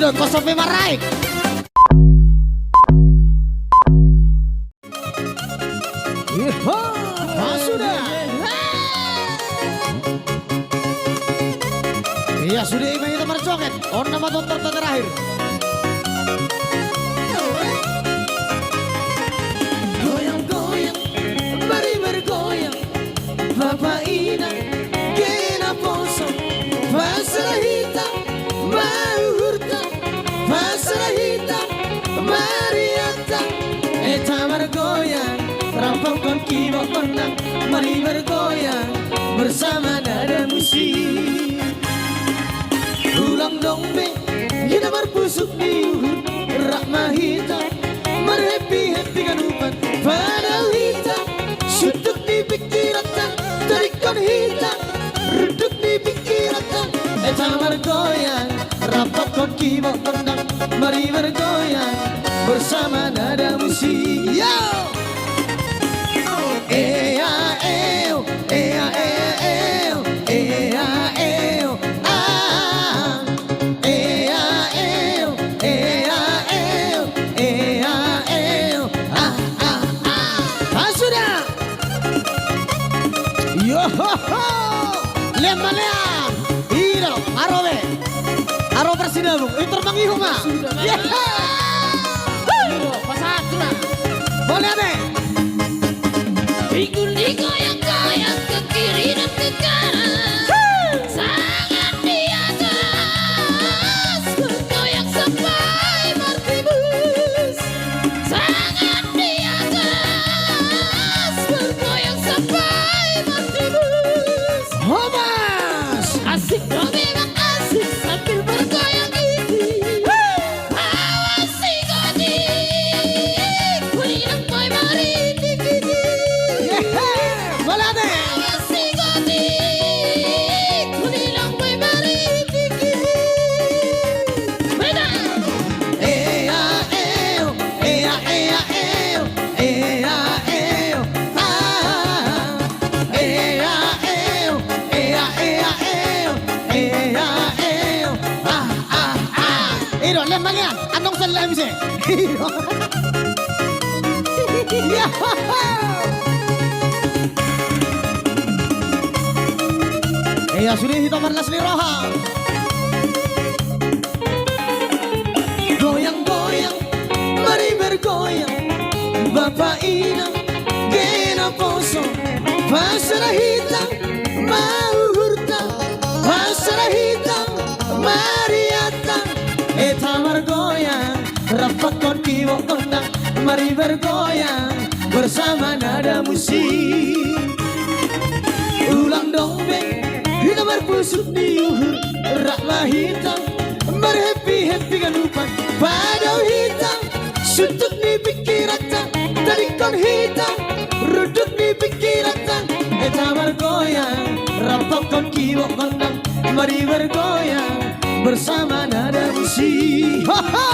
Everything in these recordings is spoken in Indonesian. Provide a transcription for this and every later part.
Iro kosong maraik. Sudah. Iya sudah ini kita mercoket. On nama tonton terakhir. Goyang-goyang, mari bergoyang. Bapak Ina, kena poso. Pasrah hitam, mau hurta. Pasrah hitam, mariata. Eta bergoyang. Rampungkan kibak menang, mari bergoyang bersama nada musik. Ulang dongeng, kita berpusuk di Uhud. Rahmah hitam, berhappy-happy kanupan. Padahal hitam, sudut di pikiran, tarikan hitam, reduk di pikiran. Eta bergoyang, rampungkan kibak menang, mari bergoyang bersama nada musik. Yo! Ea eo, ea eo, ea eo, ah. Ea eo, ea eo, ea eo, ah ah ah. Sudah. Yo ho ho. Lemalea. Iro, arobe. Aro persidabung. Itu mangihu mah. Iro, pasatra. Boleh deh. Ikut digoyang-goyang ke kiri dan ke kanan, sangat di atas, bergoyang sampai martibus. Sangat di atas, bergoyang sampai martibus. Homas. Asik dong memang asik sambil bergoyang ini. Awas si godik, kuliner boy mari dikini. Iro, lembangnya, anong sa lem sih? Iro. Iya sudah hitam marlas ni roha. Goyang-goyang, mari bergoyang. Bapak Ina, kena poso. Pasrah hitam, mau hurta. Pasrah hitam, mariata. Eta bergoyang, rapatkan kibok kondang. Mari bergoyang bersama nada musik. Ulang dongeng, kita berpusuk di Uhud. Rahmah hitam, berhappy-happy kanupan. Padahal hitam, sudut di pikiran. Tarikan hitam, reduk di pikiran. Eta bergoyang, rapatkan kibok kondang. Mari bergoyang bersama nada musik. Ho ho!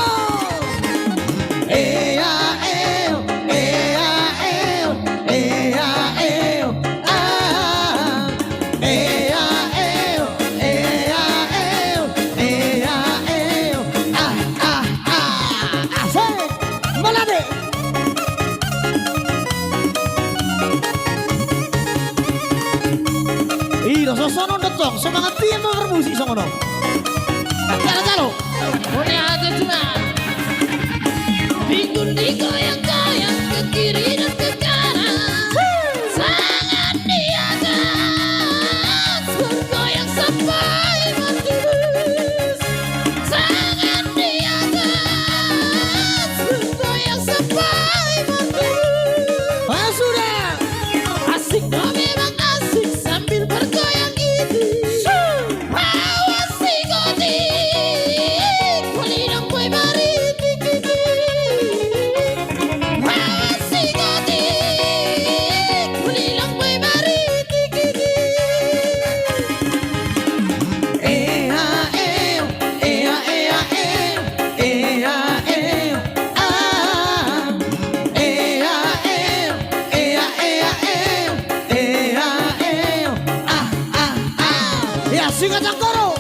Ea eo, ea eo, ea eo, ah. Ea eo, ea eo, ea eo, ah ah ah. Asik, malade. Iro, sosono dong, semangat dia mau bermusik sono. Calo. Boleh ada cuma. Ikut digoyang-goyang ke kiri dan ke kanan, sangat di atas, bergoyang sampai martibus. Sangat di atas, bergoyang sampai martibus. Sudah. Asik dong memang asik sambil bergoyang ini. Awas si godik, kuliner boy mari dikini. Awas si godik, kuliner boy mari dikini. Ea eo, ea ea eo, ea eo, ah. Ea eo, ea ea eo, ea eo, ah ah ah. Ya singa cangkoro.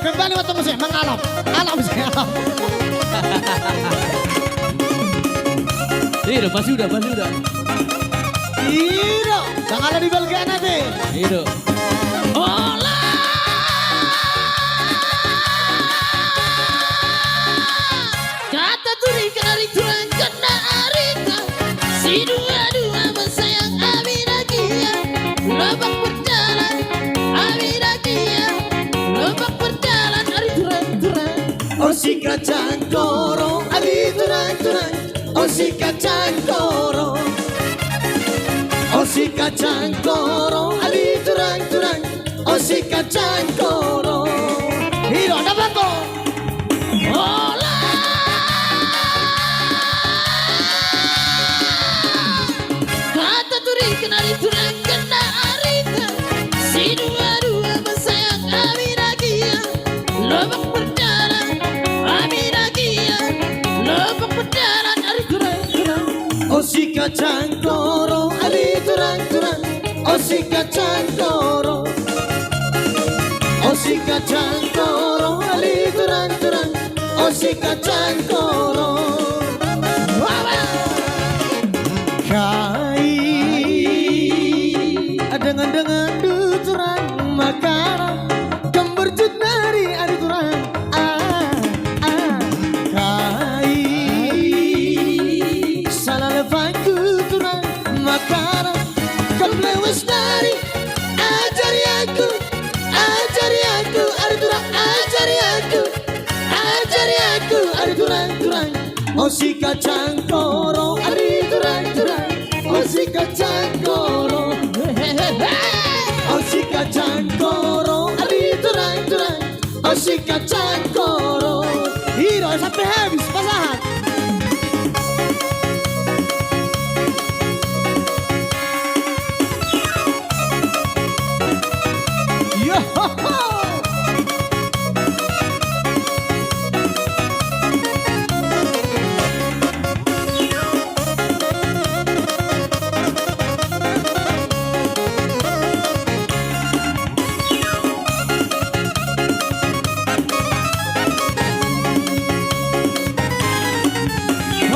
kembali waktu musik mengalam. Alam sih alam. Iya, pasti udah. Iya, jangan ada di belakang nanti. Iya. Ola kata turi kenari turang kena arita si dua-dua bersayang abinagia lobak berjalan abinagia lobak berjalan ari turang Oh si kacang korong, ali turang. Oh si kacang korong. Oh si kacang korong, ali turang. Oh si kacang korong. Hiro dapat kok. Ola kata turi kenari turang kena arita si dua-dua bersayang abinagia lobak berjalan abinagia lobak berjalan ari turang Oh si kacang korong, ali turang. Oh si kacang korong. Oh si kacang korong, ali turang. Oh si kacang korong. Kai dengan duturan makanan kemberjut dari adi turang. Kai salah levanku turang makanan kemlewes dari ajari aku adi turang ajari aku adi turang. Oh si kacang korong adi turang. Oh si kacang korong. Oh si kacang korong adi turang. Oh si kacang korong. Hiro sampai habis pasangan. Yo ho ho.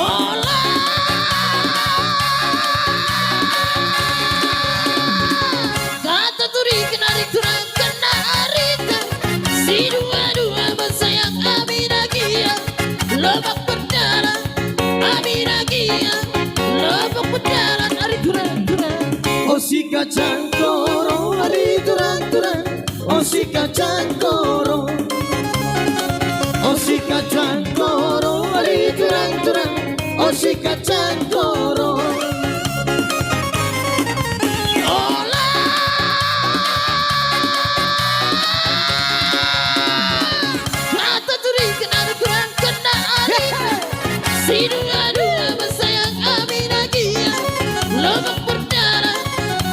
Ola kata turi kenari turang kena arita si dua-dua bersayang abinagia lobak berjalan abinagia lobak berjalan ari turang Oh si kacang korong adi turang. Oh si kacang korong. Oh si kacang korong adi turang. Oh si kacang korong. Ola kata turi kenari turang kena arita si dua-dua bersayang abinagia lobak berjalan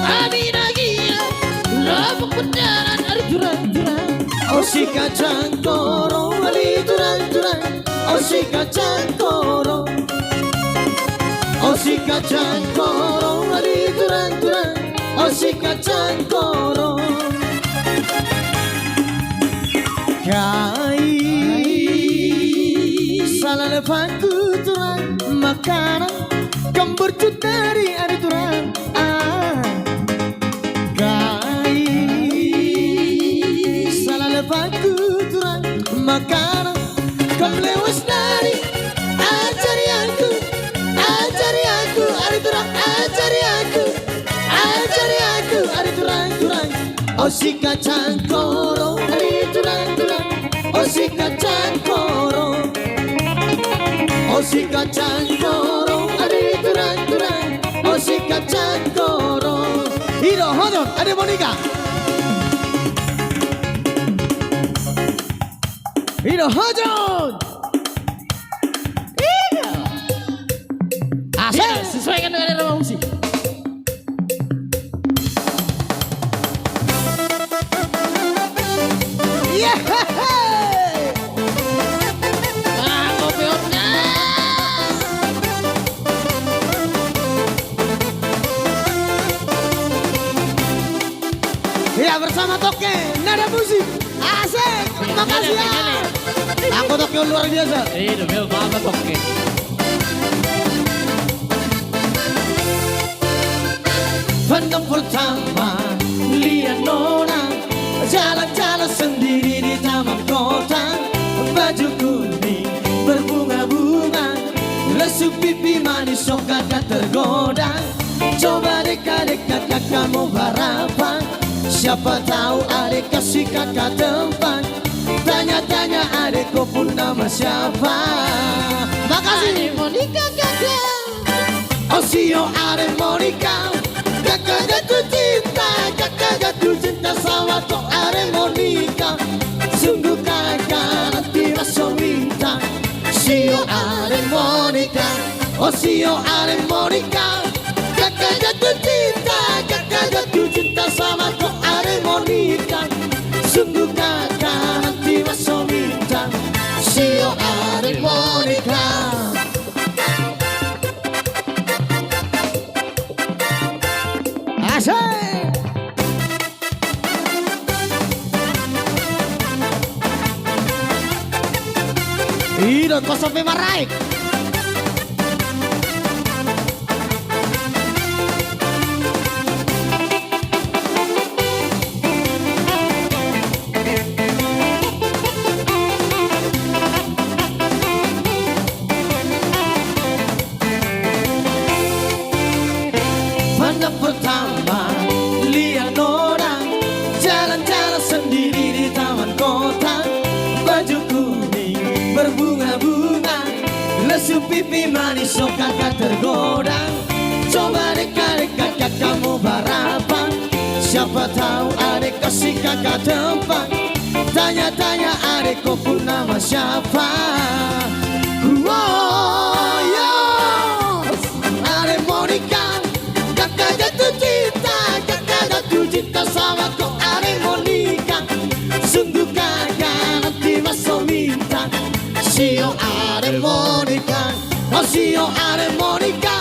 abinagia lobak berjalan ari turang Oh si kacang korong adi turang. Oh si kacang korong. Oh si kacang korong adi turang. Oh si kacang korong. Kai salah levanku turang makanan kembercut dari adi turang. Kai salah levanku turang makanan kemlewes dari ajari aku adi turang ajari aku adi turang. Oh si kacang korong adi turang. Oh si kacang korong. Oh si kacang korong adi turang. Oh si kacang korong. Hiro hodon ada Monica. Hiro hodon. Asik sesuaikan dengan irama musik. Kopiotnya Ya bersama Toke nada musik asik. makasih ya. Aku Tokyo luar biasa. Demi banget oke. Pandang pertama lihat Nona jalan-jalan sendiri di taman kota, baju kuning berbunga-bunga, lesu pipi manis sok kakak tergoda. Coba dekat-dekat kakak mau barapan, siapa tahu adek kasih kakak tempat. Tanya-tanya adek kau pun nama siapa. Makasih Monica kakak. Osio adek Monica, kakak jatuh cinta, kakak jatuh cinta sama kau adek Monica. Sungguh kakak nanti masuk minta. Osio adek Monica, Osio adek Monica, kakak jatuh cinta, kakak jatuh cinta sama kau adek Monica. Sungguh kakak nanti masuk minta. Osio adek Monica. Asik. Idot kosong maraik. Pandang pertama lihat Nona jalan-jalan sendiri di taman kota, baju kuning berbunga-bunga, lesu pipi manis sok kakak tergoda. Coba dekat-dekat kakak mau barapan, siapa tahu adek kasih kakak tempat. Tanya-tanya adek kau pun nama siapa. Oh, yo, adek Monica, kakak jatuh cinta, kakak jatuh cinta sama kau adek Monica. Sungguh kakak nanti masuk minta. Osio adek Monica, Osio adek Monica,